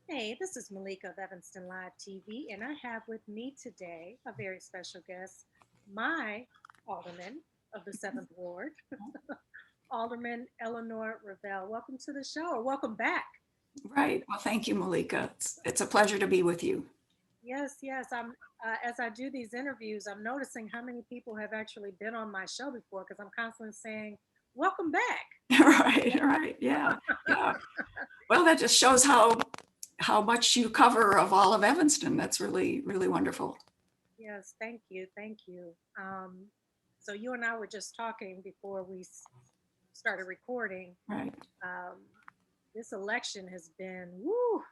Hey, this is Malika of Evanston Live TV, and I have with me today a very special guest, my alderman of the 7th Ward, Alderman Eleanor Revelle. Welcome to the show, or welcome back. Right. Well, thank you, Malika. It's a pleasure to be with you. Yes, yes. As I do these interviews, I'm noticing how many people have actually been on my show before because I'm constantly saying, "Welcome back." Right, right. Yeah, yeah. Well, that just shows how much you cover of all of Evanston. That's really, really wonderful. Yes, thank you, thank you. So you and I were just talking before we started recording. Right. Um, this election has been, woo,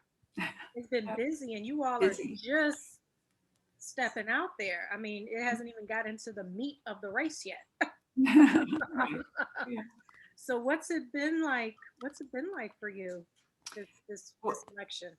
it's been Yeah, busy, and you all are busy. just stepping out there. I mean, it hasn't even got into the meat of the race yet. Right. Yeah. So what's it been like? What's it been like for you this Well, election?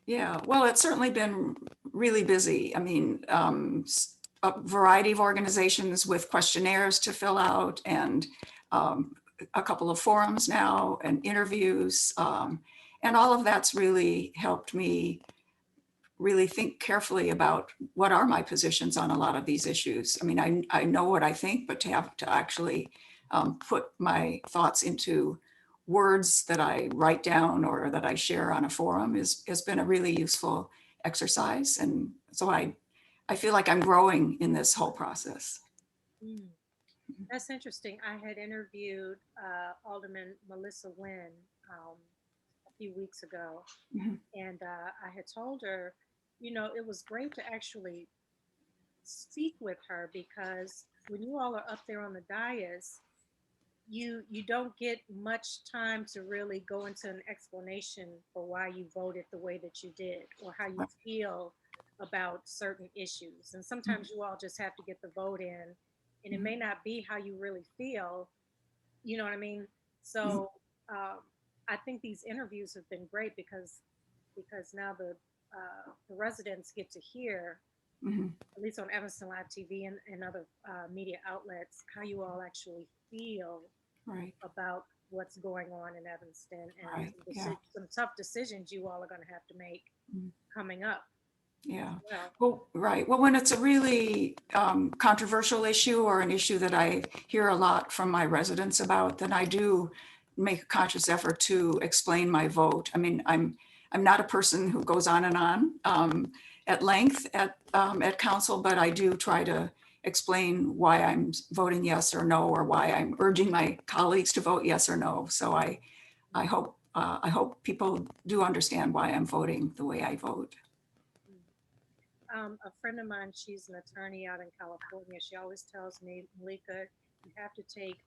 yeah. Well, it's certainly been really busy. I mean, a variety of organizations with questionnaires to fill out and um, a couple of forums now and interviews. And all of that's really helped me really think carefully about what are my positions on a lot of these issues. I mean, I know what I think, but to have to actually put my thoughts into words that I write down or that I share on a forum has been a really useful exercise. And so I feel like I'm growing in this whole process. Mm, that's interesting. I had interviewed Alderman Melissa Wynn a few weeks ago, Mhm. and I had told her, it was great to actually speak with her because when you all are up there on the dais, you don't get much time to really go into an explanation for why you voted the way that you did or how you feel about certain issues. And sometimes you all just have to get the vote in, and it may not be how you really feel. You know what I mean? Mhm. So um, I think these interviews have been great because now the residents get to hear, Mhm. at least on Evanston Live TV and other media outlets, how you all actually feel Right, about what's going on in Evanston and right, yeah. some tough decisions you all are going to have to make Mhm. coming up as Yeah. well. Well, right. Well, when it's a really controversial issue or an issue that I hear a lot from my residents about, then I do make a conscious effort to explain my vote. I mean, I'm not a person who goes on and on at length at council, but I do try to explain why I'm voting yes or no, or why I'm urging my colleagues to vote yes or no. So I hope people do understand why I'm voting the way I vote. A friend of mine, she's an attorney out in California. She always tells me, Malika, you have to take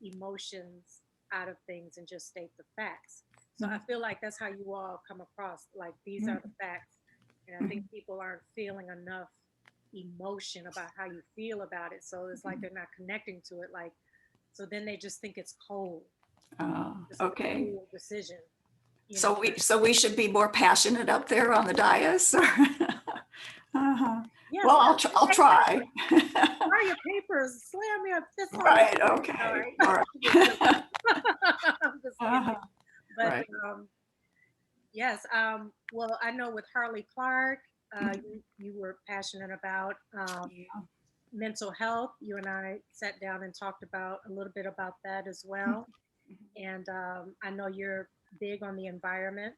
emotions out of things and just state the facts. So I Mhm. feel like that's how you all come across. Like these are the Mhm. facts. And I think Mhm. people aren't feeling enough emotion about how you feel about it. So it's like they're not connecting to it. Like, so then they just think it's cold, just a Okay. cold decision, you know. So we should be more passionate up there on the dais. Uh-huh. Yeah, Well, fire I'll your papers, try. fire your papers, slam your fist on your Right. desk. All Okay. right. All I'm just right. kidding. I'm just Uh-huh. kidding. But Right. yes, well, I know with Harley Clark, Mhm. you were passionate about Yeah. mental health. You and I sat down and talked about a little bit about that as well. And I know you're big on the environment.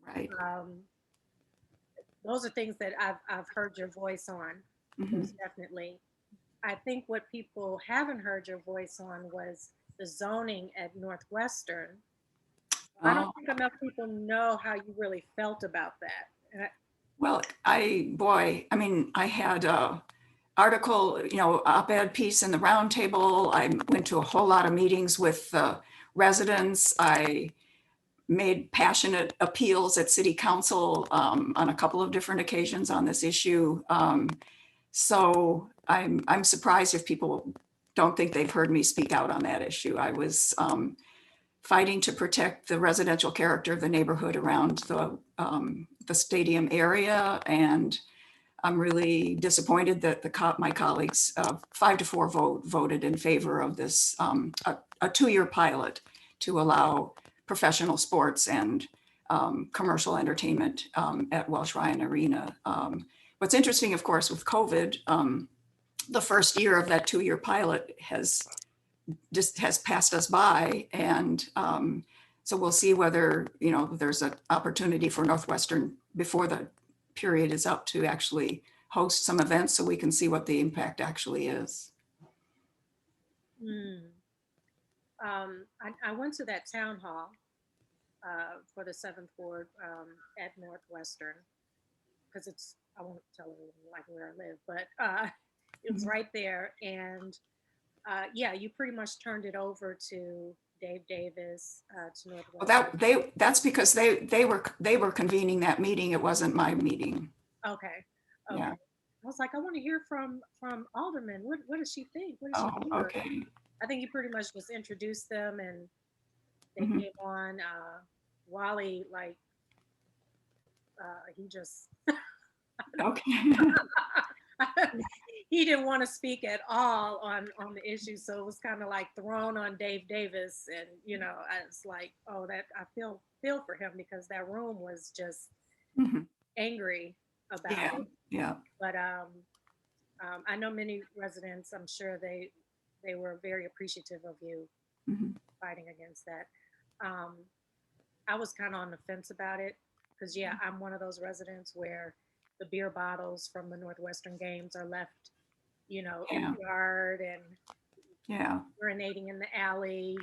Right. Um, those are things that I've heard your voice on, Mhm. most definitely. I think what people haven't heard your voice on was the zoning at Northwestern. I don't Oh, think enough people know how you really felt about that. And well, boy, I mean, I had a article, op-ed piece in the roundtable. I went to a whole lot of meetings with residents. I made passionate appeals at city council on a couple of different occasions on this issue. So I'm surprised if people don't think they've heard me speak out on that issue. I was fighting to protect the residential character of the neighborhood around the stadium area, and I'm really disappointed that my colleagues, 5-4 voted in favor of this a 2-year pilot to allow professional sports and commercial entertainment at Welsh Ryan Arena. What's interesting, of course, with COVID, the first year of that 2-year pilot has passed us by, and so we'll see whether there's an opportunity for Northwestern before the period is up to actually host some events, so we can see what the impact actually is. I went to that town hall for the 7th Ward at Northwestern, because I won't tell everyone like where I live, but it was right there. And yeah, you pretty much turned it over to Dave Davis, to Well, Northwestern. that's because they were convening that meeting. It wasn't my meeting. Okay. Okay. Yeah. I was like, I want to hear from Alderman. What does she think? What does she Oh, do? okay. I think you pretty much just introduced them, and they Mhm. came on. Wally, like, he just Okay. he didn't want to speak at all on the issue, so it was kind of like thrown on Dave Davis. And I was like, oh, that I feel for him, because that room was just Mhm. angry about Yeah. it. Yeah. But I know many residents, I'm sure they were very appreciative of you Mhm. fighting against that. I was kind of on the fence about it, because yeah, I'm one of those residents where the beer bottles from the Northwestern games are left, in Yeah. the yard, and Yeah. urinating in the alley.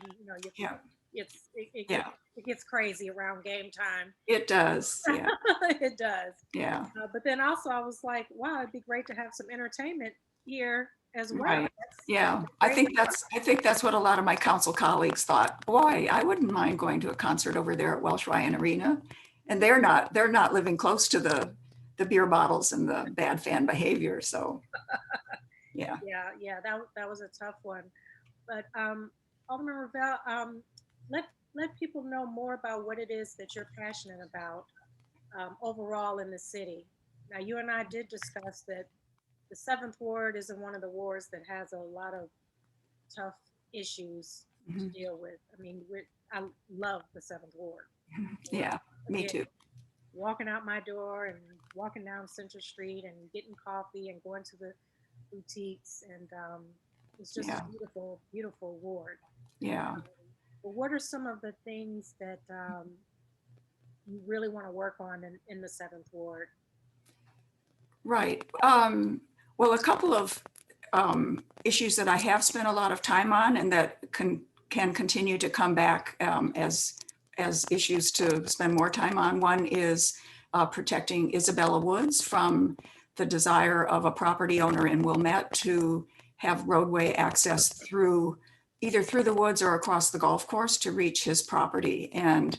Yeah. Yeah. It gets crazy around game time. It does. Yeah. It does. Yeah. But then also I was like, wow, it'd be great to have some entertainment here as well. Right. That's Yeah. great. I think that's what a lot of my council colleagues thought. Boy, I wouldn't mind going to a concert over there at Welsh Ryan Arena. And they're not living close to the beer bottles and the bad fan behavior. So yeah. Yeah, that was a tough one. But Alderman Revelle, let people know more about what it is that you're passionate about overall in the city. Now, you and I did discuss that the 7th Ward isn't one of the wards that has a lot of tough issues to Mhm. deal with. I mean, I love the 7th Ward. Yeah. Me Again, too. walking out my door and walking down Central Street and getting coffee and going to the boutiques, and it's just a Yeah. beautiful, beautiful ward. Yeah. But what are some of the things that you really want to work on in the 7th Ward? Right. Well, a couple of issues that I have spent a lot of time on and that can continue to come back as issues to spend more time on. One is protecting Isabella Woods from the desire of a property owner in Wilmette to have roadway access either through the woods or across the golf course to reach his property. And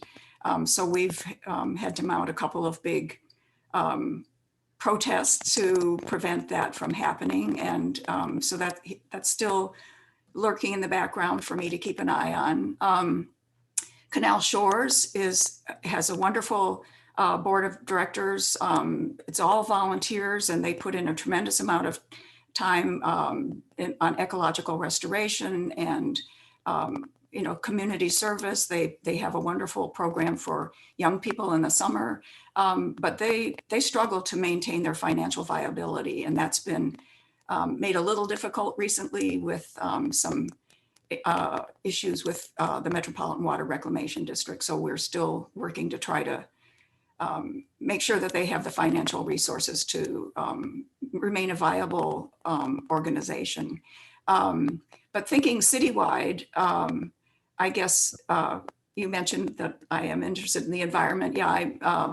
so we've had to mount a couple of big protests to prevent that from happening. And so that's still lurking in the background for me to keep an eye on. Canal Shores has a wonderful board of directors. It's all volunteers, and they put in a tremendous amount of time on ecological restoration and community service. They have a wonderful program for young people in the summer, but they struggle to maintain their financial viability, and that's been made a little difficult recently with some issues with the Metropolitan Water Reclamation District. So we're still working to try to make sure that they have the financial resources to remain a viable organization. But thinking citywide, I guess you mentioned that I am interested in the environment. Yeah,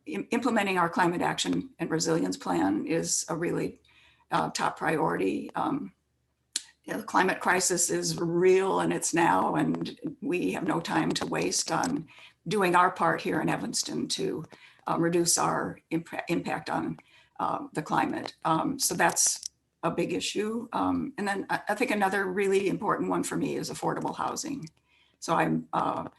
implementing our climate action and resilience plan is a really top priority. The climate crisis is real and it's now, and we have no time to waste on doing our part here in Evanston to reduce our impact on the climate. So that's a big issue. And then I think another really important one for me is affordable housing. So I'm a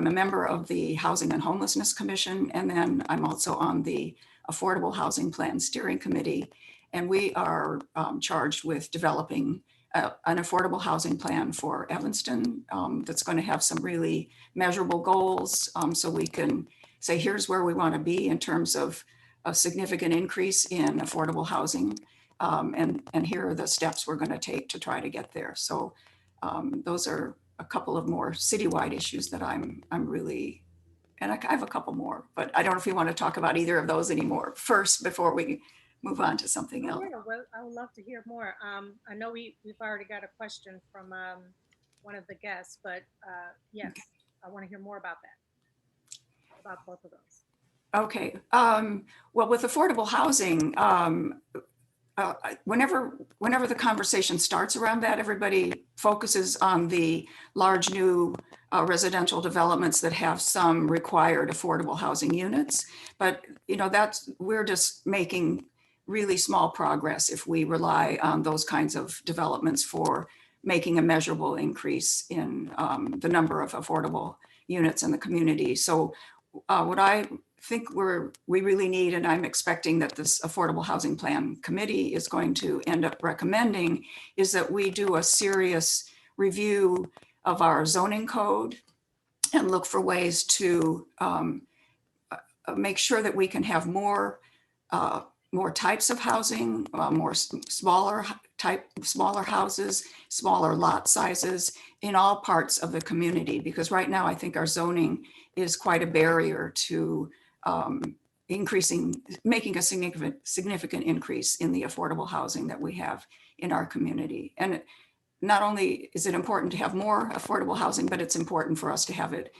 member of the Housing and Homelessness Commission, and then I'm also on the Affordable Housing Plan Steering Committee. And we are charged with developing an affordable housing plan for Evanston that's going to have some really measurable goals, so we can say, here's where we want to be in terms of a significant increase in affordable housing. And here are the steps we're going to take to try to get there. So those are a couple of more citywide issues that I'm really, and I have a couple more, but I don't know if you want to talk about either of those anymore first before we move on to something Oh else. yeah, well, I would love to hear more. I know we've already got a question from one of the guests, but yes, I want to hear more about both of those. Okay. Well, with affordable housing, whenever the conversation starts around that, everybody focuses on the large new residential developments that have some required affordable housing units. But we're just making really small progress if we rely on those kinds of developments for making a measurable increase in the number of affordable units in the community. So what I think we really need, and I'm expecting that this Affordable Housing Plan Committee is going to end up recommending, is that we do a serious review of our zoning code and look for ways to make sure that we can have more types of housing, smaller houses, smaller lot sizes in all parts of the community. Because right now, I think our zoning is quite a barrier to making a significant increase in the affordable housing that we have in our community. And not only is it important to have more affordable housing, but it's important for us to have it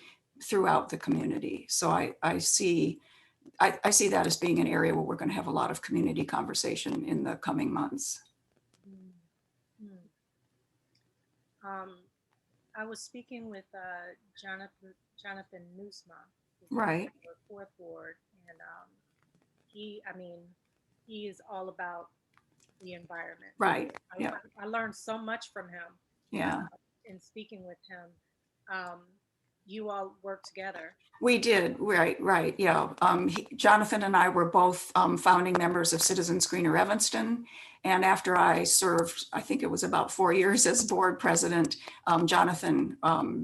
throughout the community. So I see that as being an area where we're going to have a lot of community conversation in the coming months. Mm-hmm. I was speaking with Jonathan Newsma, who's Right. the fourth ward, and he is all about the environment. Right. Yeah. I learned so much from him. Yeah. In speaking with him, you all work together. We did. Right. Yeah. Jonathan and I were both founding members of Citizens Greener Evanston. And after I served, I think it was about 4 years as board president, Jonathan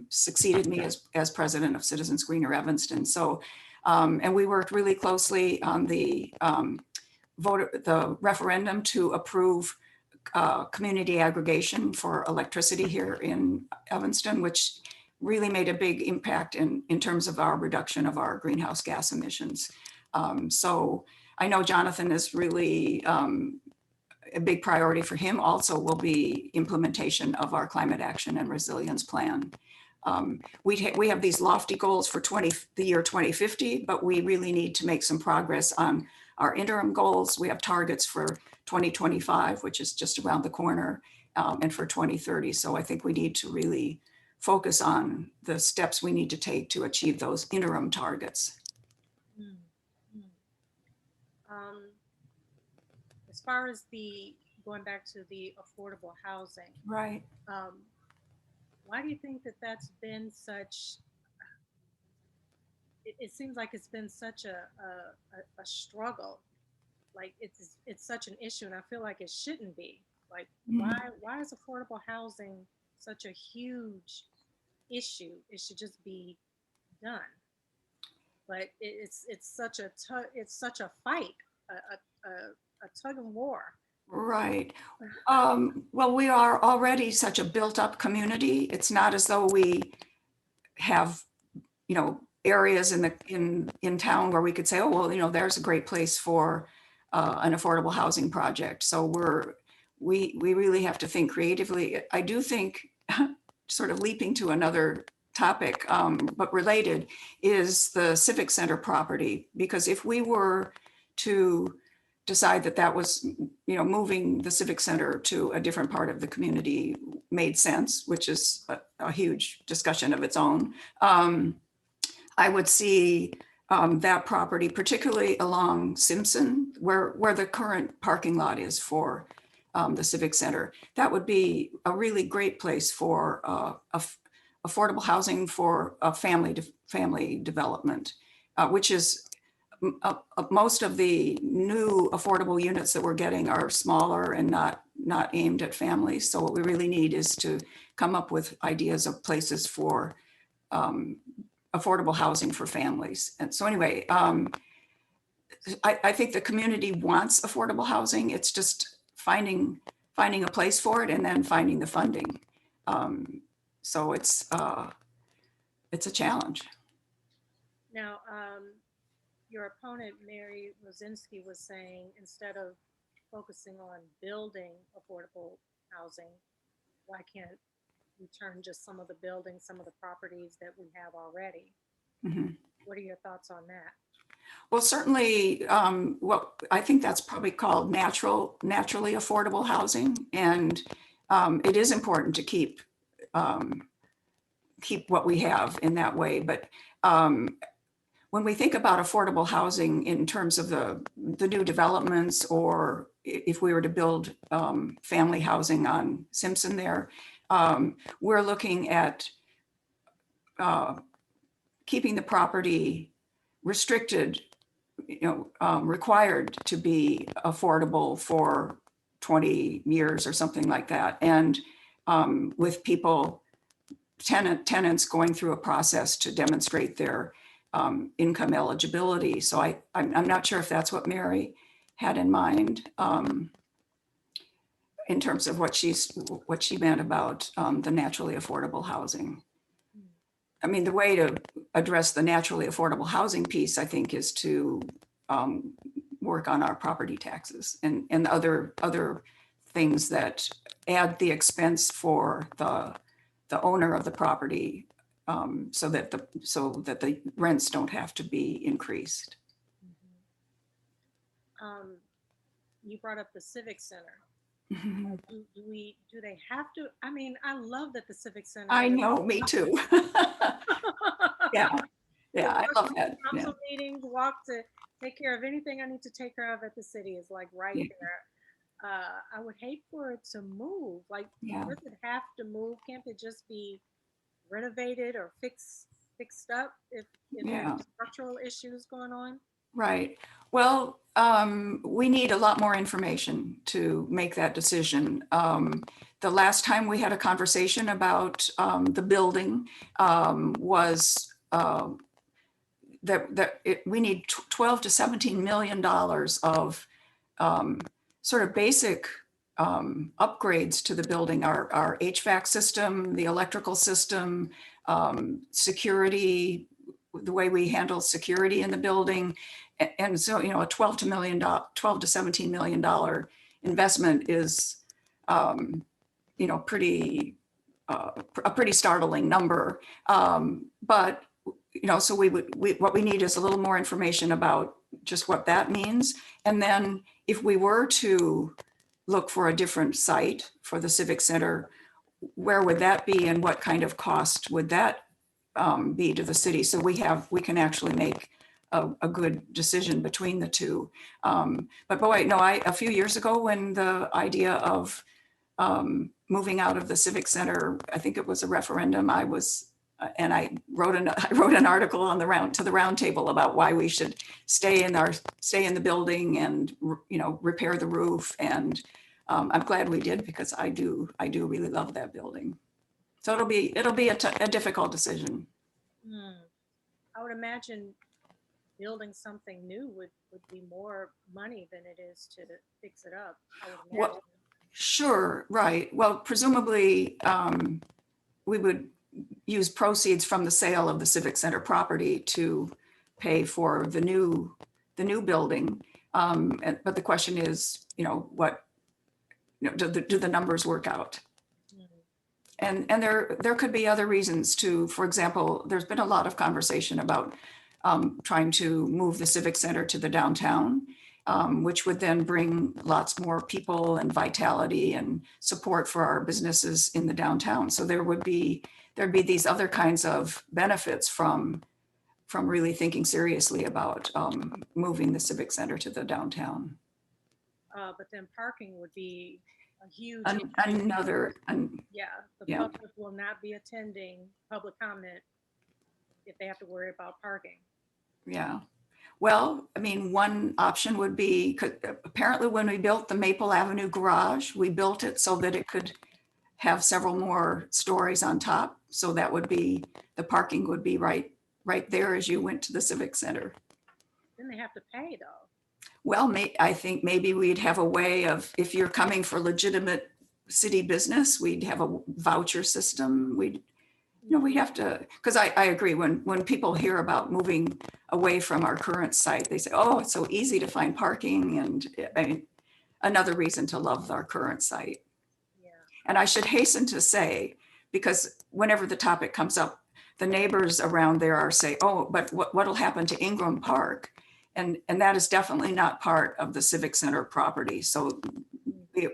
succeeded me as president of Citizens Greener Evanston. So, and we worked really closely on the referendum to approve community aggregation for electricity here in Evanston, which really made a big impact in terms of our reduction of our greenhouse gas emissions. So I know Jonathan is really a big priority for him also will be implementation of our climate action and resilience plan. We have these lofty goals for the year 2050, but we really need to make some progress on our interim goals. We have targets for 2025, which is just around the corner, and for 2030. So I think we need to really focus on the steps we need to take to achieve those interim targets. As far as going back to the affordable housing, right? Why do you think that that's been such? It seems like it's been such a struggle. Like it's such an issue, and I feel like it shouldn't be. Like why is affordable housing such a huge issue? It should just be done. But it's such a fight, a tug of war. Right. Well, we are already such a built-up community. It's not as though we have, areas in town where we could say, oh, well, there's a great place for an affordable housing project. So we really have to think creatively. I do think, sort of leaping to another topic, but related, is the Civic Center property. Because if we were to decide that was, moving the Civic Center to a different part of the community made sense, which is a huge discussion of its own, I would see that property, particularly along Simpson, where the current parking lot is for the Civic Center. That would be a really great place for affordable housing for family development, which is most of the new affordable units that we're getting are smaller and not aimed at families. So what we really need is to come up with ideas of places for affordable housing for families. And so anyway, I think the community wants affordable housing. It's just finding a place for it and then finding the funding. So it's a challenge. Now, your opponent, Mary Rosinski, was saying instead of focusing on building affordable housing, why can't we turn just some of the buildings, some of the properties that we have already? Mhm. What are your thoughts on that? Well, certainly, what I think that's probably called naturally affordable housing, and it is important to keep what we have in that way. But when we think about affordable housing in terms of the new developments, or if we were to build family housing on Simpson there, we're looking at keeping the property restricted, required to be affordable for 20 years or something like that. And with tenants going through a process to demonstrate their income eligibility. So I'm not sure if that's what Mary had in mind in terms of what she meant about the naturally affordable housing. I mean, the way to address the naturally affordable housing piece, I think, is to work on our property taxes and other things that add the expense for the owner of the property, so that the rents don't have to be increased. You brought up the Civic Center. Mhm. Do they have to? I mean, I love that the Civic Center I has know, me too. Yeah, to yeah, I walk love to that. Yeah, council meetings, walk to take care of anything I need to take care of at the city is like right yeah, there. I would hate for it to move. Like, yeah. does it have to move? Can't it just be renovated or fixed up if there's Yeah. structural issues going on? Right. Well, we need a lot more information to make that decision. The last time we had a conversation about the building was we need 12 to 17 million dollars of sort of basic upgrades to the building, our HVAC system, the electrical system, security, the way we handle security in the building. And so, a 12 to 17 million dollar investment is, pretty, a pretty startling number. But, so what we need is a little more information about just what that means. And then if we were to look for a different site for the Civic Center, where would that be and what kind of cost would that be to the city? So we can actually make a good decision between the two. But boy, no, a few years ago when the idea of moving out of the Civic Center, I think it was a referendum, and I wrote an article on to the round table about why we should stay in the building and repair the roof. And I'm glad we did, because I do really love that building. So it'll be a difficult decision. Hmm. I would imagine building something new would be more money than it is to fix it up. I would Well, imagine. sure, right. Well, presumably we would use proceeds from the sale of the Civic Center property to pay for the new building. But the question is, what do the numbers work out? Hmm. And there could be other reasons too. For example, there's been a lot of conversation about trying to move the Civic Center to the downtown, which would then bring lots more people and vitality and support for our businesses in the downtown. So there'd be these other kinds of benefits from really thinking seriously about moving the Civic Center to the downtown. But then parking would be a huge issue. Another, Yeah, the yeah. public will not be attending public comment if they have to worry about parking. Yeah. Well, I mean, one option would be, apparently when we built the Maple Avenue garage, we built it so that it could have several more stories on top. So that would be, the parking would be right there as you went to the Civic Center. Then they have to pay though. Well, I think maybe we'd have a way of, if you're coming for legitimate city business, we'd have a voucher system. We'd have to, because I agree, when people hear about moving away from our current site, they say, oh, it's so easy to find parking, and another reason to love our current site. Yeah. And I should hasten to say, because whenever the topic comes up, the neighbors around there are saying, oh, but what'll happen to Ingram Park? And that is definitely not part of the Civic Center property. So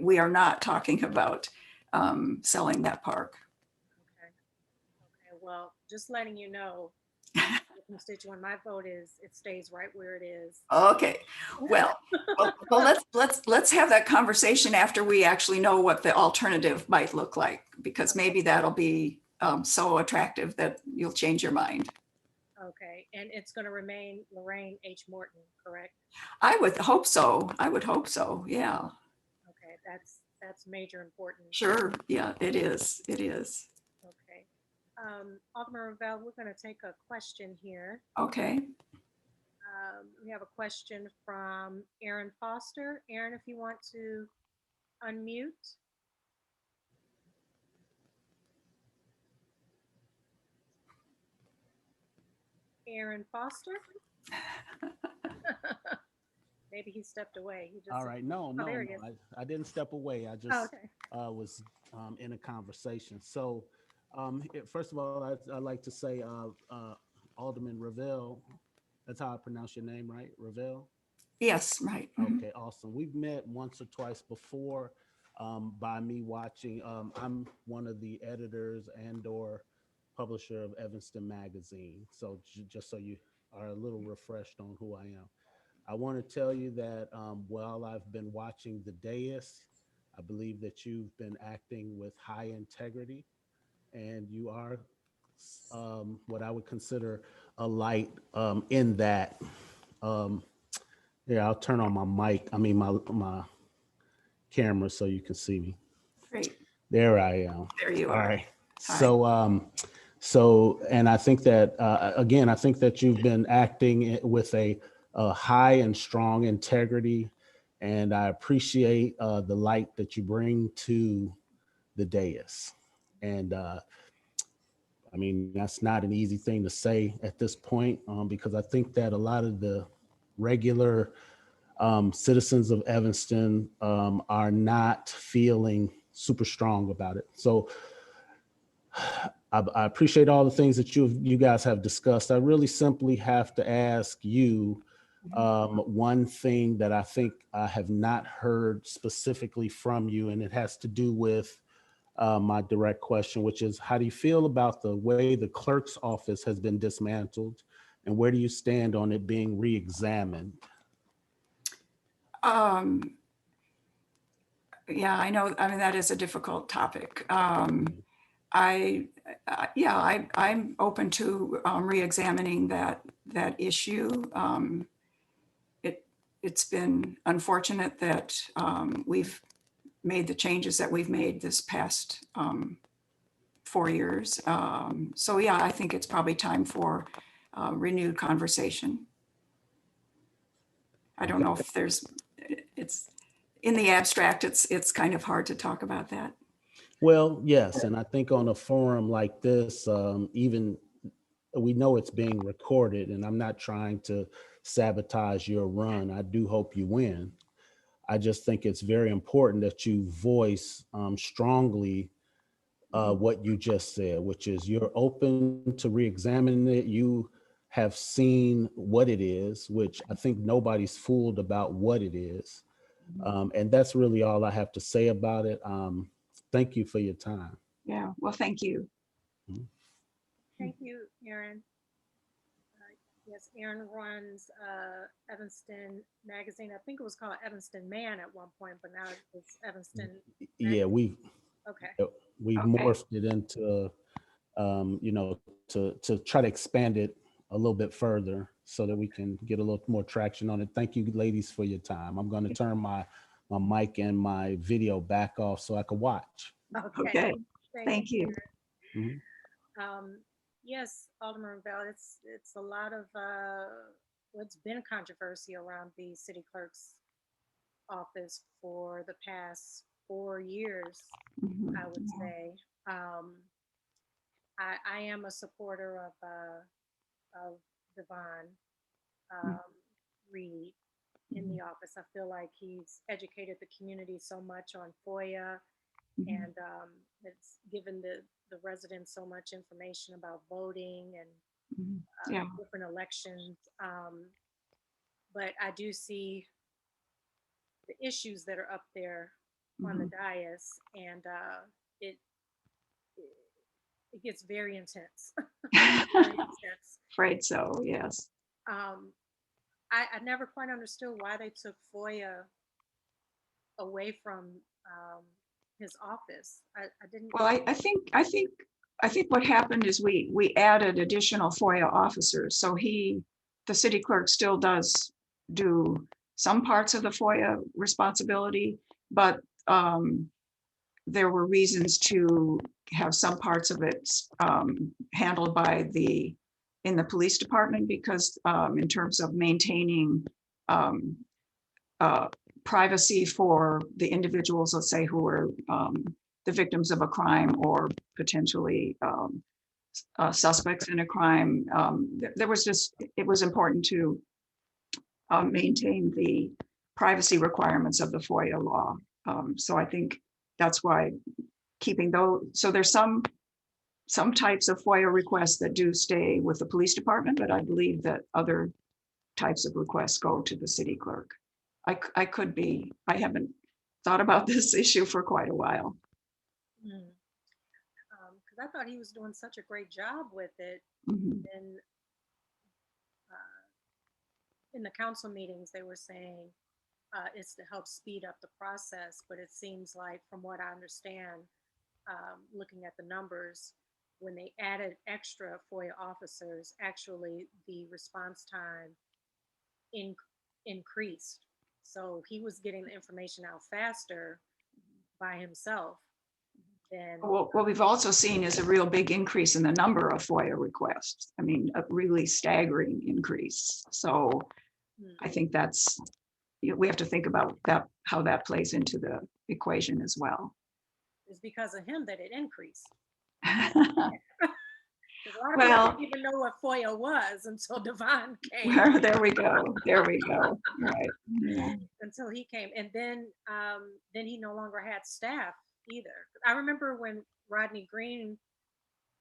we are not talking about selling that park. Okay. Okay. Well, just letting you know, constituent, my vote is it stays right where it is. Okay, well, let's have that conversation after we actually know what the alternative might look like, because maybe that'll be so attractive that you'll change your mind. Okay. And it's going to remain Lorraine H. Morton, correct? I would hope so. I would hope so. Yeah, Okay. That's major importance. sure. Yeah, it is. It is. Okay. Alderman Revelle, we're going to take a question here. Okay. We have a question from Aaron Foster. Aaron, if you want to unmute. Aaron Foster. Maybe he stepped away. He just All right. No, no, there no. he is. I didn't step away. I just okay. was in a conversation. So, first of all, I'd like to say Alderman Revelle. That's how I pronounce your name, right? Revelle? Yes, right. Mhm. Okay, awesome. We've met once or twice before by me watching. I'm one of the editors and/or publisher of Evanston magazine. So just so you are a little refreshed on who I am. I want to tell you that while I've been watching the dais, I believe that you've been acting with high integrity, and you are what I would consider a light in that. Um, yeah, I'll turn on my mic. I mean my camera so you can see me. Great. There I am. There you All are. right. Hi. So, and I think that again, I think that you've been acting with a high and strong integrity, and I appreciate the light that you bring to the dais. And I mean, that's not an easy thing to say at this point, because I think that a lot of the regular citizens of Evanston are not feeling super strong about it. So I appreciate all the things that you guys have discussed. I really simply have to ask you one thing that I think I have not heard specifically from you, and it has to do with my direct question, which is, how do you feel about the way the clerk's office has been dismantled, and where do you stand on it being re-examined? Yeah, I know. I mean, that is a difficult topic. I'm open to re-examining that issue. It's been unfortunate that we've made the changes that we've made this past 4 years. So yeah, I think it's probably time for renewed conversation. I don't know if it's in the abstract, it's kind of hard to talk about that. Well, yes, and I think on a forum like this, even we know it's being recorded, and I'm not trying to sabotage your run. I do hope you win. I just think it's very important that you voice strongly what you just said, which is you're open to re-examining it. You have seen what it is, which I think nobody's fooled about what it is. And that's really all I have to say about it. Thank you for your time. Yeah, well, thank you. Thank you, Aaron. Yes, Aaron runs Evanston magazine. I think it was called Evanston Man at one point, but now it's Evanston. Yeah, we Okay. morphed it into to try to expand it a little bit further. so that we can get a little more traction on it. Thank you, ladies, for your time. I'm going to turn my mic and my video back off so I can watch. Okay, thank you. Mhm. Yes, Alderman Revelle, it's a lot of what's been controversy around the city clerk's office for the past 4 years, Mhm. I would say. Um, I am a supporter of Devon Reed in the office. I feel like he's educated the community so much on FOIA, Mhm. and it's given the residents so much information about voting and Mhm. Yeah. different elections. But I do see the issues that are up there on the Mhm. dais, and it it gets very intense. Very intense. Afraid so, yes. Um, I never quite understood why they took FOIA away from um, his office. I didn't. Well, I think what happened is we added additional FOIA officers. So the city clerk still does do some parts of the FOIA responsibility, but there were reasons to have some parts of it handled by in the police department because in terms of maintaining um, uh, privacy for the individuals, let's say, who were the victims of a crime or potentially suspects in a crime. There was it was important to maintain the privacy requirements of the FOIA law. So I think that's why keeping those, so there's some types of FOIA requests that do stay with the police department, but I believe that other types of requests go to the city clerk. I could be, I haven't thought about this issue for quite a while. Because I thought he was doing such a great job with it. Mhm. And in the council meetings, they were saying it's to help speed up the process. But it seems like, from what I understand, looking at the numbers, when they added extra FOIA officers, actually the response time in, increased. So he was getting the information out faster by himself than. What we've also seen is a real big increase in the number of FOIA requests. I mean, a really staggering increase. So I think we have to think about that, how that plays into the equation as well. It's because of him that it increased. Because a lot of people Well, didn't even know what FOIA was until Devon came. there we go. There we go. Right. Yeah. Until he came, and then he no longer had staff either. I remember when Rodney Green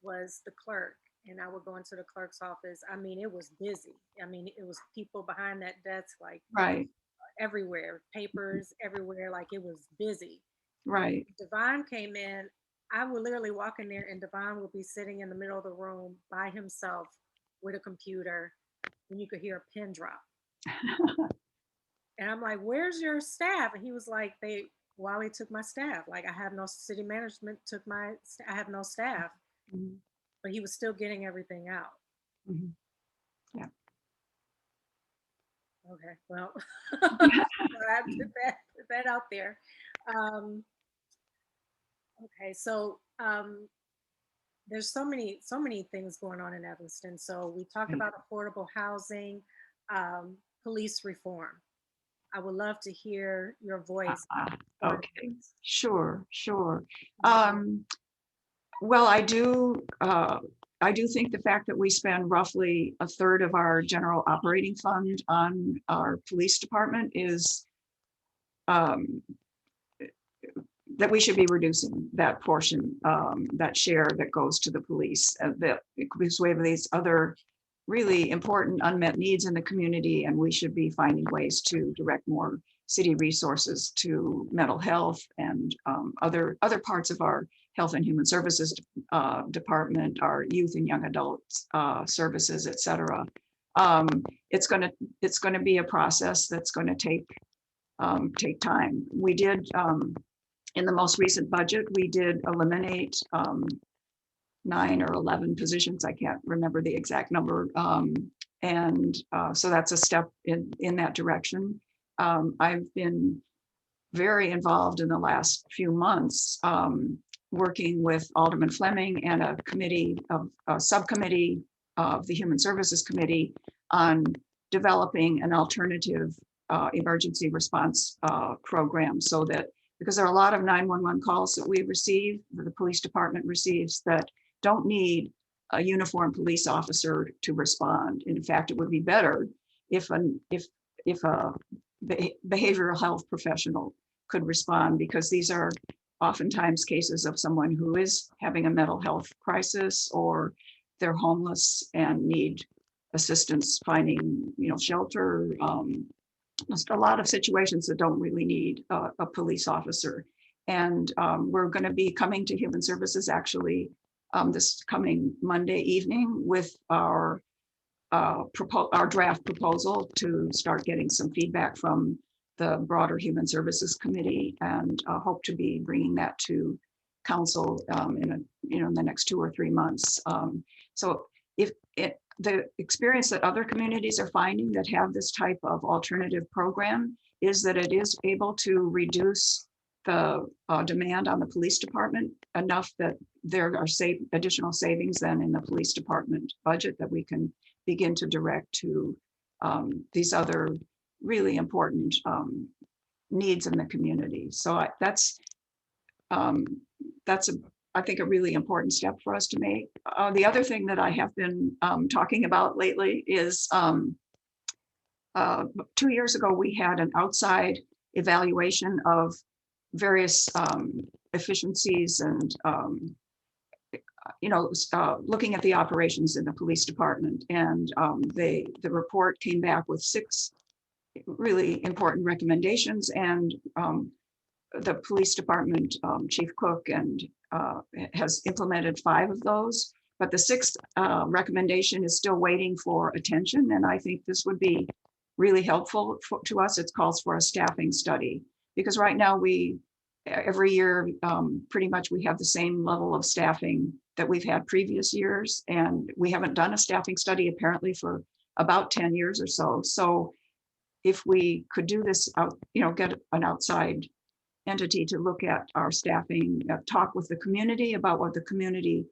was the clerk, and I would go into the clerk's office. I mean, it was busy. I mean, it was people behind that desk, like Right. everywhere, papers everywhere, like it was busy. Right. Devon came in. I would literally walk in there, and Devon would be sitting in the middle of the room by himself with a computer, and you could hear a pin drop. And I'm like, "Where's your staff?" And he was like, Wally took my staff. Like, I have no city management took I have no staff." Mhm. But he was still getting everything out. Mhm. Yeah. Okay, well, I put that out there. Um, okay, so there's so many things going on in Evanston. So we talked about affordable housing, police reform. I would love to hear your voice on Okay. this. Sure. Sure. Um, well, I do think the fact that we spend roughly a third of our general operating fund on our police department is um, that we should be reducing that portion, that share that goes to the police, because we have these other really important unmet needs in the community, and we should be finding ways to direct more city resources to mental health and other parts of our health and human services department, our youth and young adults services, et cetera. It's going to be a process that's going to take time. We did in the most recent budget, we did eliminate 9 or 11 positions. I can't remember the exact number. And so that's a step in that direction. I've been very involved in the last few months, working with Alderman Fleming and a subcommittee of the Human Services Committee on developing an alternative emergency response program, so that, because there are a lot of 911 calls that we receive, that the police department receives, that don't need a uniformed police officer to respond. In fact, it would be better if a behavioral health professional could respond, because these are oftentimes cases of someone who is having a mental health crisis, or they're homeless and need assistance finding, shelter. Just a lot of situations that don't really need a police officer. And we're going to be coming to Human Services actually this coming Monday evening with our draft proposal to start getting some feedback from the broader Human Services Committee, and hope to be bringing that to council in the next 2 or 3 months. So if the experience that other communities are finding that have this type of alternative program is that it is able to reduce the demand on the police department enough that there are additional savings then in the police department budget that we can begin to direct to these other really important needs in the community. So that's I think a really important step for us to make. The other thing that I have been talking about lately is 2 years ago, we had an outside evaluation of various efficiencies and looking at the operations in the police department. And the report came back with 6 really important recommendations, and the police department chief cook has implemented 5 of those, but the 6th recommendation is still waiting for attention. And I think this would be really helpful to us. It calls for a staffing study, because right now every year pretty much we have the same level of staffing that we've had previous years, and we haven't done a staffing study apparently for about 10 years or so. So if we could do this get an outside entity to look at our staffing, talk with the community about what the community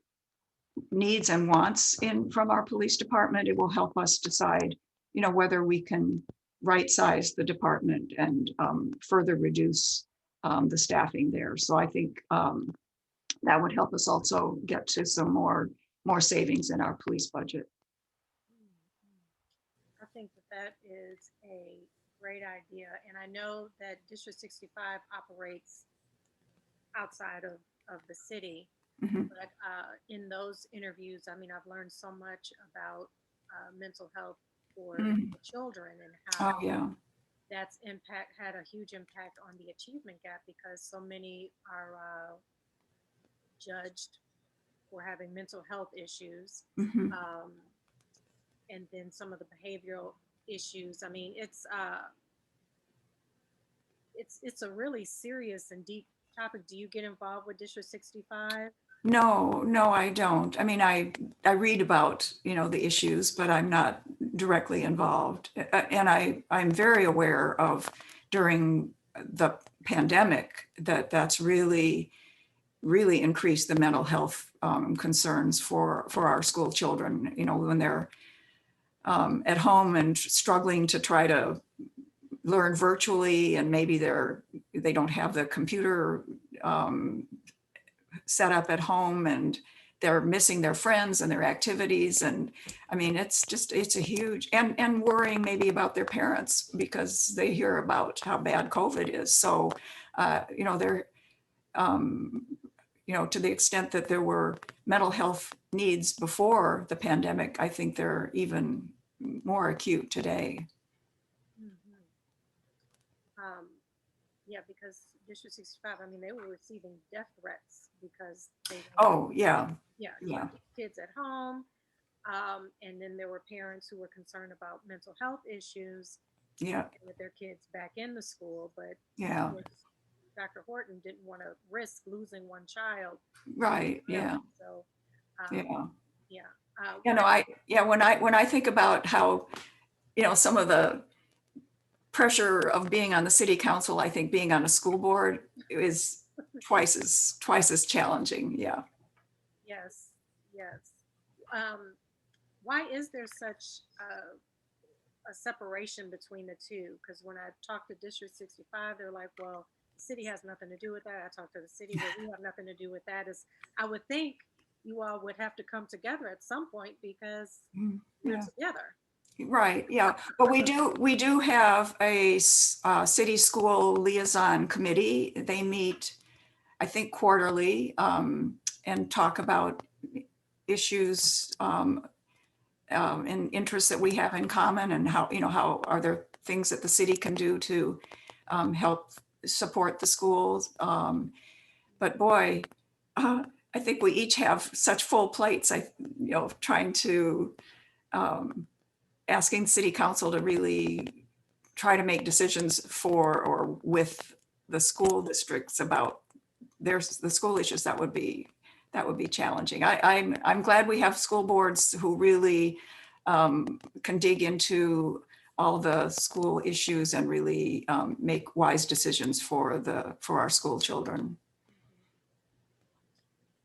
needs and wants from our police department, it will help us decide, whether we can right size the department and further reduce the staffing there. So I think that would help us also get to some more savings in our police budget. I think that is a great idea. And I know that District 65 operates outside of the city. Mm-hmm. But in those interviews, I mean, I've learned so much about mental health for children, and how that's had a huge impact on the achievement gap, because so many are judged for having mental health issues. Mm-hmm. And then some of the behavioral issues. I mean, it's a really serious and deep topic. Do you get involved with District 65? No, I don't. I mean, I read about, the issues, but I'm not directly involved. And I'm very aware of, during the pandemic, that's really, really increased the mental health concerns for our school children, when they're at home and struggling to try to learn virtually, and maybe they don't have the computer set up at home, and they're missing their friends and their activities. And I mean, it's a huge, and worrying maybe about their parents, because they hear about how bad COVID is. So, they're, to the extent that there were mental health needs before the pandemic, I think they're even more acute today. Mm-hmm. Yeah, because District 65, I mean, they were receiving death threats because they kids at home. And then there were parents who were concerned about mental health issues with their kids back in the school. But Dr. Horton didn't want to risk losing one child. Right. Yeah. So, You know, when I think about how, you know, some of the pressure of being on the city council, I think being on a school board is twice as challenging. Yeah. Yes, yes. Why is there such a separation between the two? Because when I talk to District 65, they're like, well, the city has nothing to do with that. I talk to the city, well, we have nothing to do with that. Is I would think you all would have to come together at some point because we're Yeah. together. Right. Yeah. But we do have a city school liaison committee. They meet, I think, quarterly, and talk about issues and interests that we have in common, and how, you know, how are there things that the city can do to help support the schools. But boy, I think we each have such full plates. You know, trying to asking city council to really try to make decisions for or with the school districts about the school issues, that would be challenging. I'm glad we have school boards who really can dig into all the school issues and really make wise decisions for our school children.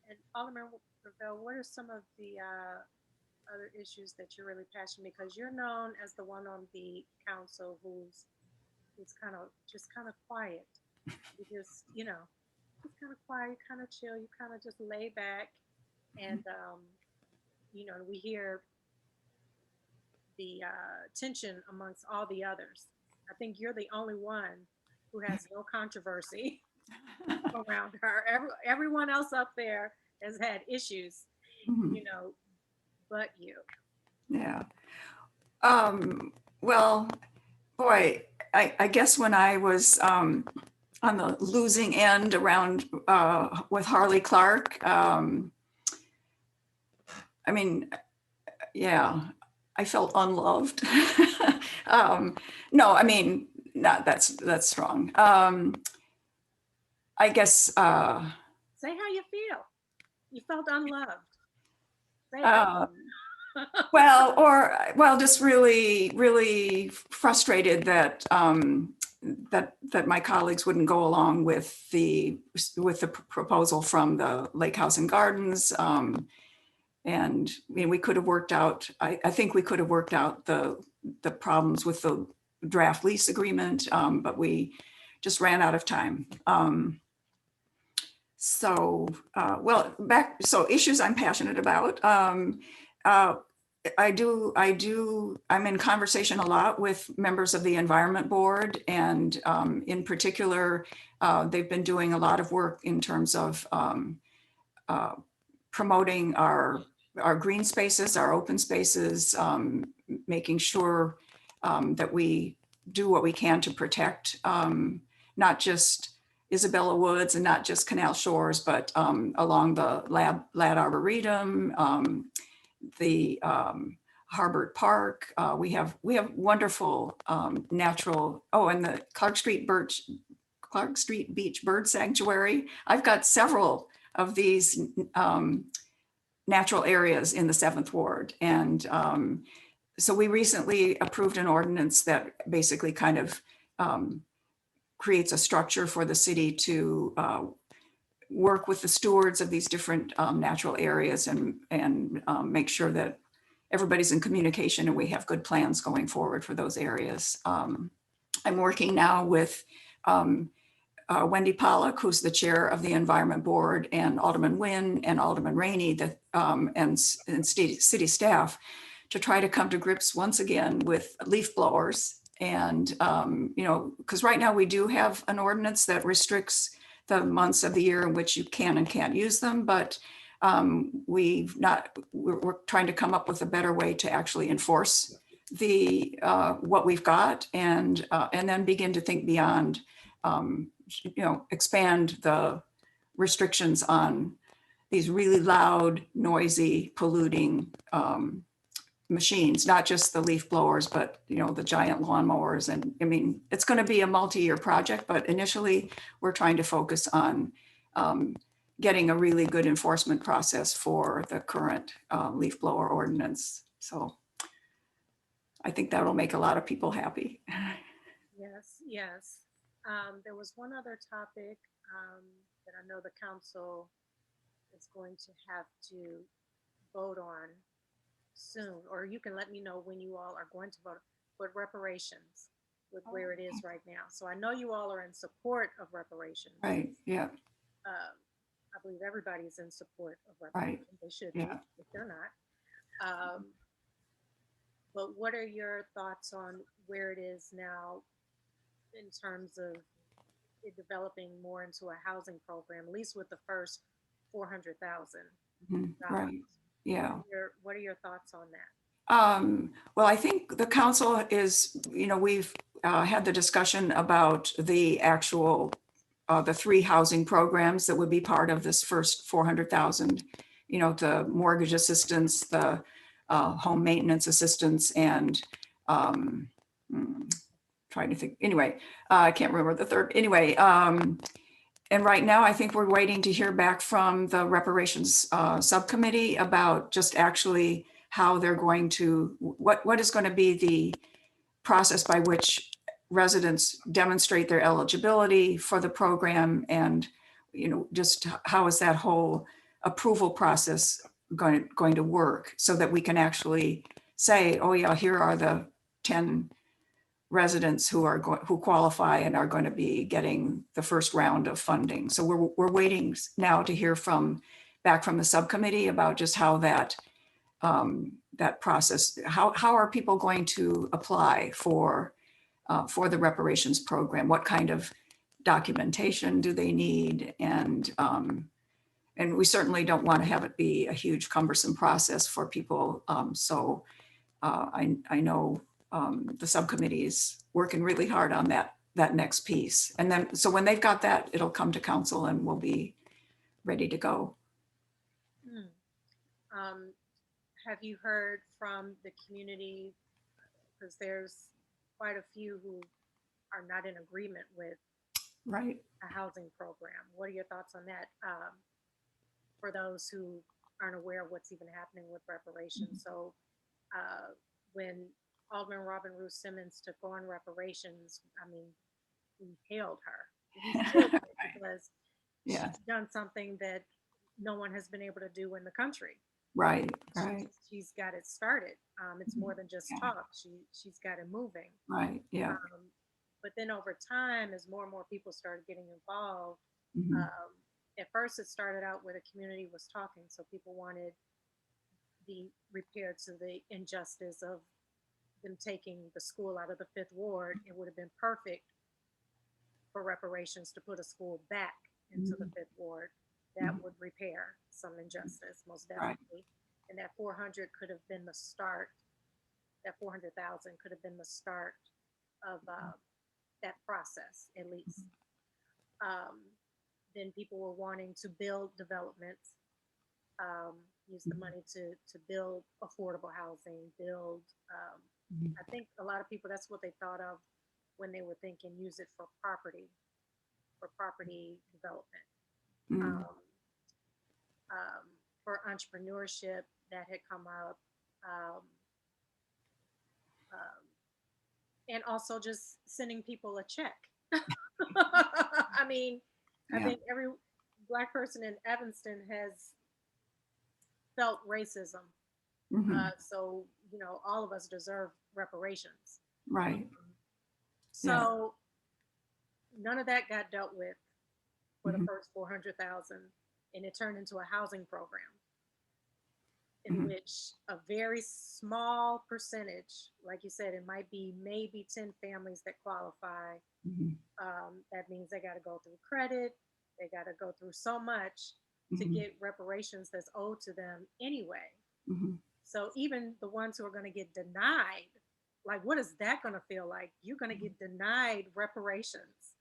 And Alderman Revelle, what are some of the other issues that you're really passionate, because you're known as the one on the council who's kind of quiet. You just, just kind of quiet, kind of chill, you kind of just lay back, and we hear the tension amongst all the others. I think you're the only one who has no controversy around her. Everyone else up there has had issues, Mhm. but you. Yeah. Well, boy, I guess when I was on the losing end around with Harley Clark, I mean, yeah, I felt unloved. No, I mean, not that's strong. I guess Say how you feel. You felt unloved. Say it. uh, well, just really, really frustrated that that my colleagues wouldn't go along with the proposal from the Lake House and Gardens. And I mean, we could have worked out, I think we could have worked out the problems with the draft lease agreement, but we just ran out of time. So issues I'm passionate about. I'm in conversation a lot with members of the Environment Board, and in particular, they've been doing a lot of work in terms of promoting our green spaces, our open spaces, making sure that we do what we can to protect not just Isabella Woods and not just Canal Shores, but along the Lad Arboretum, the Harbert Park. We have wonderful natural. Oh, and the Clark Street Beach Bird Sanctuary. I've got several of these natural areas in the 7th Ward, and so we recently approved an ordinance that basically kind of creates a structure for the city to work with the stewards of these different natural areas and make sure that everybody's in communication and we have good plans going forward for those areas. I'm working now with Wendy Pollock, who's the chair of the Environment Board, and Alderman Nguyen and Alderman Rainey, and city staff, to try to come to grips once again with leaf blowers. And, because right now we do have an ordinance that restricts the months of the year in which you can and can't use them, but we're trying to come up with a better way to actually enforce what we've got, and then begin to think beyond, expand the restrictions on these really loud, noisy, polluting machines, not just the leaf blowers, but the giant lawnmowers. And I mean, it's going to be a multi-year project, but initially we're trying to focus on getting a really good enforcement process for the current leaf blower ordinance. So I think that'll make a lot of people happy. Yes, yes. There was one other topic that I know the council is going to have to vote on soon, or you can let me know when you all are going to vote with reparations, with where it is right now. So I know you all are in support of reparations. Right, yeah, I believe everybody is in support of right, reparations. They should yeah. be if they're not. But what are your thoughts on where it is now in terms of it developing more into a housing program, at least with the first 400,000 Mhm, dollars? right, yeah. What are your thoughts on that? Well, I think the council is, we've had the discussion about the actual, the 3 housing programs that would be part of this first 400,000, the mortgage assistance, the home maintenance assistance, and trying to think, anyway, I can't remember the third, anyway. And right now, I think we're waiting to hear back from the reparations subcommittee about just actually how they're going to, what is going to be the process by which residents demonstrate their eligibility for the program, and just how is that whole approval process going to work, so that we can actually say, oh yeah, here are the 10 residents who qualify and are going to be getting the first round of funding. So we're waiting now to hear back from the subcommittee about just how that process, how are people going to apply for the reparations program? What kind of documentation do they need? And we certainly don't want to have it be a huge cumbersome process for people. So I know the subcommittee is working really hard on that next piece. And then, so when they've got that, it'll come to council and we'll be ready to go. Have you heard from the community? Because there's quite a few who are not in agreement with Right. a housing program. What are your thoughts on that? For those who aren't aware of what's even happening with reparations. So when Alderman Robin Ruth Simmons took on reparations, I mean, we hailed her because Yeah. she's done something that no one has been able to do in the country. Right. Right. She's got it started. It's more than just talk. She's got it moving. Right. Yeah. But then over time, as more and more people started getting involved, Mhm. At first it started out where the community was talking, so people wanted the repair to the injustice of them taking the school out of the 5th Ward. It would have been perfect for reparations to put a school back into the 5th Ward. That would repair some injustice, most definitely. Right. And that 400 could have been the start. That 400,000 could have been the start of that process, at least. Then people were wanting to build developments, use the money to build affordable housing, build. I think a lot of people, that's what they thought of when they were thinking use it for property development. For entrepreneurship, that had come up. And also just sending people a check. I mean, I think every Black person in Evanston has felt racism. So, all of us deserve reparations. Right. So none of that got dealt with for the first 400,000, and it turned into a housing program in which a very small percentage, like you said, it might be maybe 10 families that qualify. That means they got to go through credit. They got to go through so much to get reparations that's owed to them anyway. So even the ones who are going to get denied, like, what is that going to feel like? You're going to get denied reparations.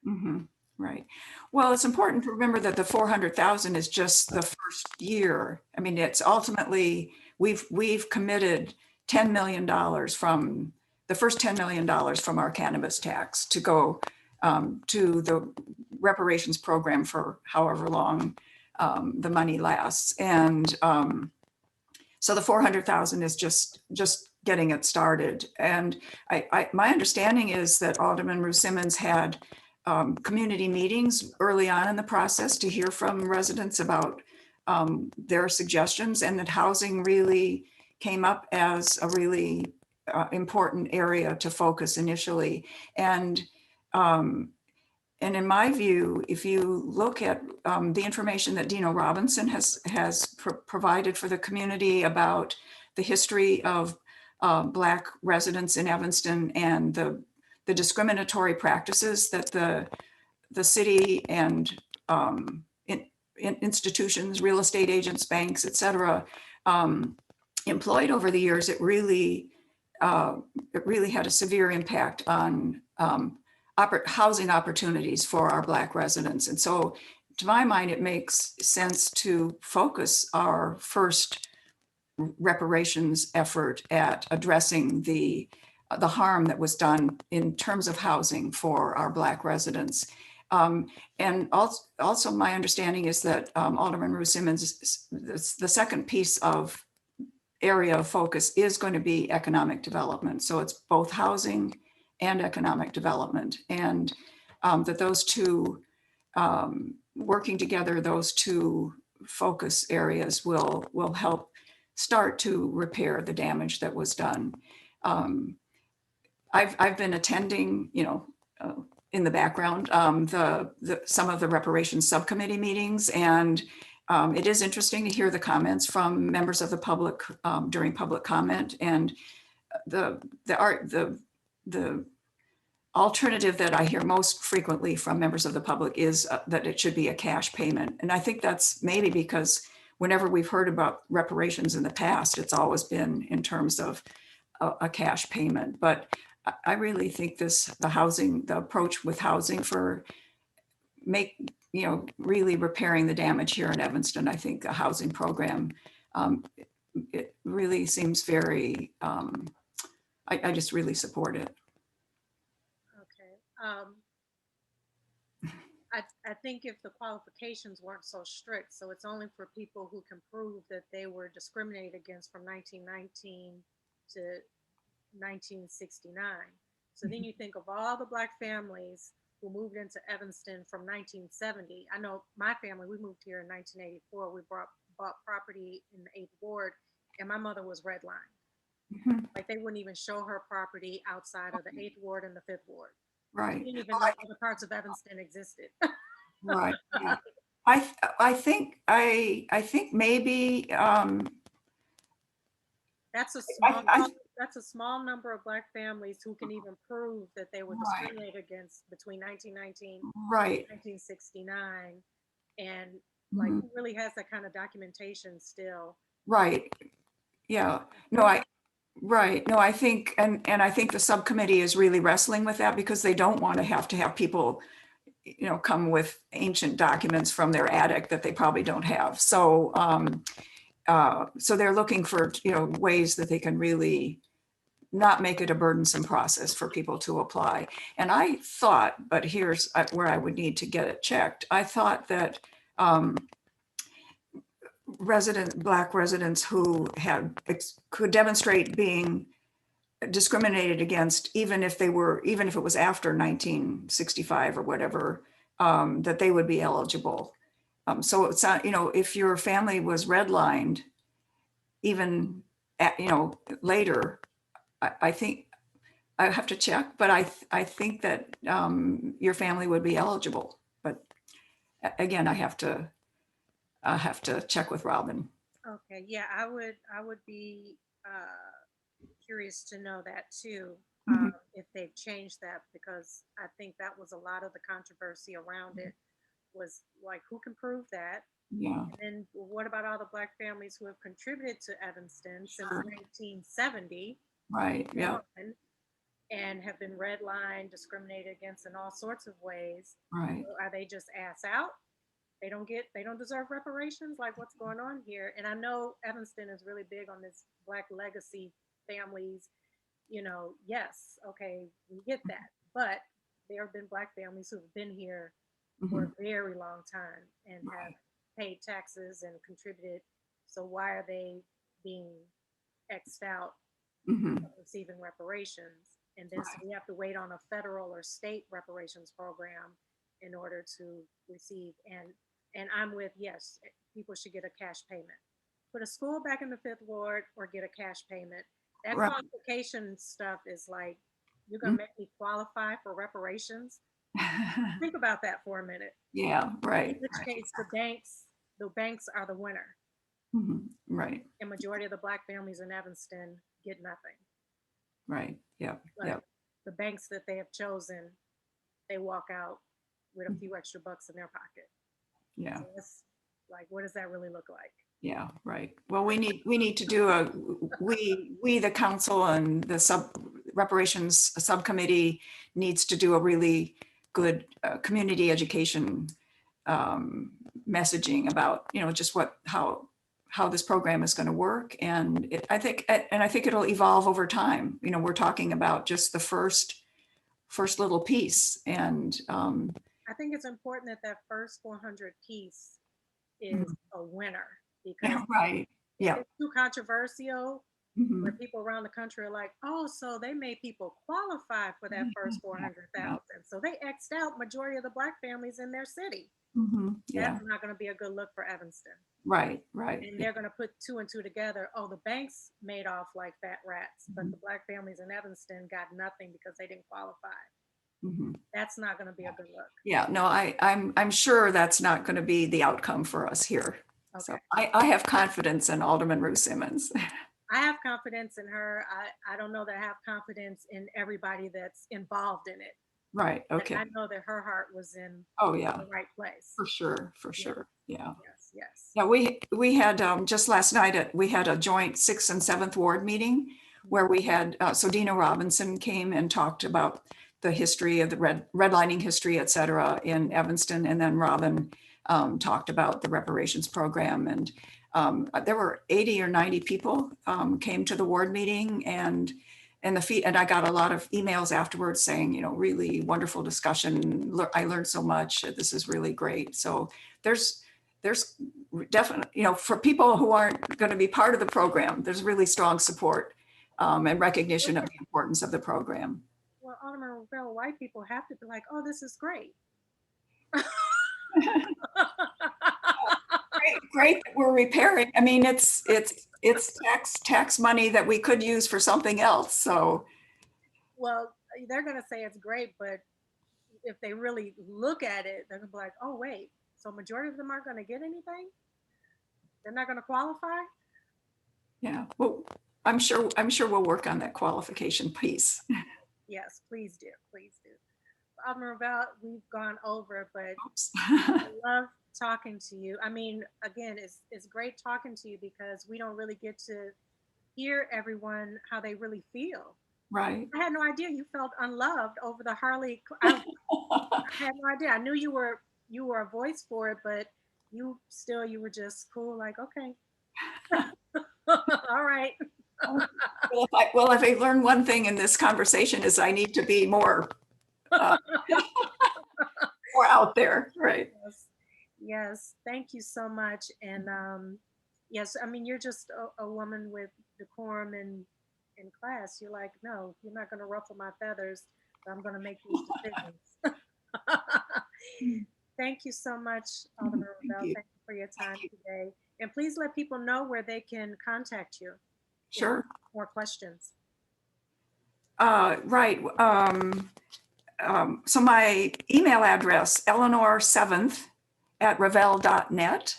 Right. Well, it's important to remember that the 400,000 is just the first year. I mean, it's ultimately, we've committed $10 million from the first $10 million from our cannabis tax to go to the reparations program for however long the money lasts. And so the 400,000 is just getting it started. And my understanding is that Alderman Ruth Simmons had community meetings early on in the process to hear from residents about their suggestions, and that housing really came up as a really important area to focus initially. And in my view, if you look at the information that Dino Robinson has provided for the community about the history of Black residents in Evanston and the discriminatory practices that the city and institutions, real estate agents, banks, et cetera, employed over the years, it really had a severe impact on housing opportunities for our Black residents. And so to my mind, it makes sense to focus our first reparations effort at addressing the harm that was done in terms of housing for our Black residents. And also my understanding is that Alderman Ruth Simmons, the second piece of area of focus is going to be economic development. So it's both housing and economic development, and that those two working together, those two focus areas will help start to repair the damage that was done. I've been attending, in the background, some of the reparations subcommittee meetings, and it is interesting to hear the comments from members of the public during public comment. And the alternative that I hear most frequently from members of the public is that it should be a cash payment. And I think that's maybe because whenever we've heard about reparations in the past, it's always been in terms of a cash payment. But I really think the approach with housing for really repairing the damage here in Evanston, I think a housing program, it really seems very, I just really support it. I think if the qualifications weren't so strict, so it's only for people who can prove that they were discriminated against from 1919 to 1969. So then you think of all the Black families who moved into Evanston from 1970. I know my family, we moved here in 1984. We bought property in the 8th Ward, and my mother was redlined. Mhm. Like they wouldn't even show her property outside of the 8th Ward and the 5th Ward. Right. Didn't even know other parts of Evanston existed. Right. Yeah. I think maybe That's a small number of Black families who can even prove that they were Right. discriminated against between 1919 right. and 1969, and like Mhm. who really has that kind of documentation still? Right. Yeah. No, right. No, I think, and I think the subcommittee is really wrestling with that because they don't want to have people, come with ancient documents from their attic that they probably don't have. So, so they're looking for, ways that they can really not make it a burdensome process for people to apply. And I thought, but here's where I would need to get it checked. I thought that Black residents who could demonstrate being discriminated against, even if it was after 1965 or whatever, that they would be eligible. So it's not, if your family was redlined, even later, I think I have to check, but I think that your family would be eligible. But again, I have to check with Robin. Okay, yeah, I would be curious to know that too, Mhm. if they've changed that, because I think that was a lot of the controversy around it, was like, who can prove that? Yeah. And then what about all the Black families who have contributed to Evanston since Sure. 1970 Right. Yeah. and have been redlined, discriminated against in all sorts of ways? Right. Are they just ass out? They don't deserve reparations? Like, what's going on here? And I know Evanston is really big on this Black legacy families. Yes, okay, we get that, but there have been Black families who have been here for Mhm. a very long time and have Right. paid taxes and contributed. So why are they being X'd out Mhm. of receiving reparations? And then so Right. we have to wait on a federal or state reparations program in order to receive. And I'm with, yes, people should get a cash payment. Put a school back in the Fifth Ward or get a cash payment. That Right. qualification stuff is like, you're gonna Mm. make me qualify for reparations? Think about that for a minute. Yeah, In right, which right. case the banks are the winner. Mhm. Right, And majority of the black families in Evanston get nothing. right. Yep, But yep. the banks that they have chosen, they walk out with a few extra bucks in their pocket. Yeah, So it's like, what does that really look like? yeah, right. Well, we need to do we, the council and the reparations subcommittee needs to do a really good community education um, messaging about, just how this program is going to work. And I think it'll evolve over time. We're talking about just the first little piece. And I think it's important that that first 400 piece is mhm. a winner, because Yeah, right. if Yeah. it's too controversial, where Mhm. people around the country are like, oh, so they made people qualify for that first Yeah. 400,000. So they X'd out majority of the black families in their city. Mhm. That's Yeah. not going to be a good look for Evanston. Right. Right. And Yeah. they're going to put two and two together. Oh, the banks made off like fat rats, but Mhm. the black families in Evanston got nothing because they didn't qualify. Mhm. That's not going to be a good look. Yeah. No, I'm sure that's not going to be the outcome for us here. So Okay. I have confidence in Alderman Ruth Simmons. I have confidence in her. I don't know that I have confidence in everybody that's involved in it, Right. but Okay. I know that her heart was in Oh yeah, the right place. for sure. For Yes, sure. Yeah. yes, yes. Yeah, we had just last night we had a joint 6th and 7th ward meeting where we had so Dina Robinson came and talked about the history of the redlining history, et cetera, in Evanston, and then Robin talked about the reparations program, and there were 80 or 90 people came to the ward meeting, and I got a lot of emails afterwards saying, really wonderful discussion. I learned so much. This is really great. So there's definitely, for people who aren't going to be part of the program, there's really strong support and recognition of the importance of the program. Well, Alderman Revelle, white people have to be like, oh, this is great. Great that we're repairing. I mean, it's tax money that we could use for something else. So Well, they're going to say it's great, but if they really look at it, they're going to be like, oh, wait, so majority of them aren't going to get anything? They're not going to qualify? yeah, well, I'm sure we'll work on that qualification piece. Yes, please do. Please do. Alderman Revelle, we've gone over, but Oops. I love talking to you. I mean, again, it's great talking to you because we don't really get to hear everyone how they really feel. Right. I had no idea you felt unloved over the Harley. I had no idea. I knew you were a voice for it, but you were just cool. Like, okay, all right. Well, if I learn one thing in this conversation is I need to be uh, more out there, right? Yes, yes. Thank you so much. And yes, I mean, you're just a woman with decorum and in class. You're like, no, you're not going to ruffle my feathers. But I'm going to make these decisions. Thank you so much, Alderman Thank Revelle. you. Thank you for your Thank time you. today. And please let people know where they can contact you if they Sure. have more questions. Right. So my email address, eleanor7th@revelle.net.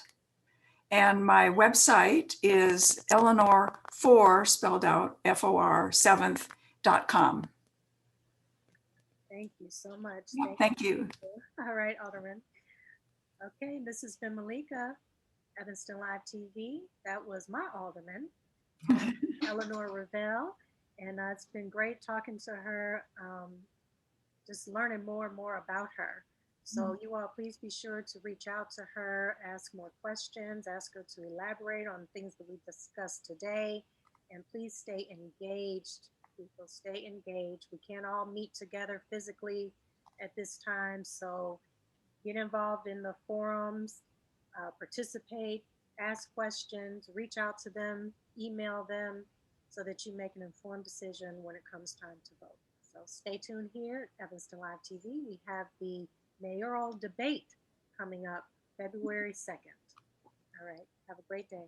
And my website is Eleanor4, spelled out FOR, 7th.com. Thank you so much. Yeah, Thank thank you. you. All right, Alderman. Okay, this has been Malika, Evanston Live TV. That was my alderman, Eleanor Revelle. And it's been great talking to her, just learning more and more about her. So you all please be sure to reach out to her, ask more questions, ask her to elaborate on things that we discussed today. And please stay engaged. People stay engaged. We can't all meet together physically at this time. So get involved in the forums. participate, ask questions, reach out to them, email them, so that you make an informed decision when it comes time to vote. So stay tuned here at Evanston Live TV. We have the mayoral debate coming up February 2nd. All right. Have a great day.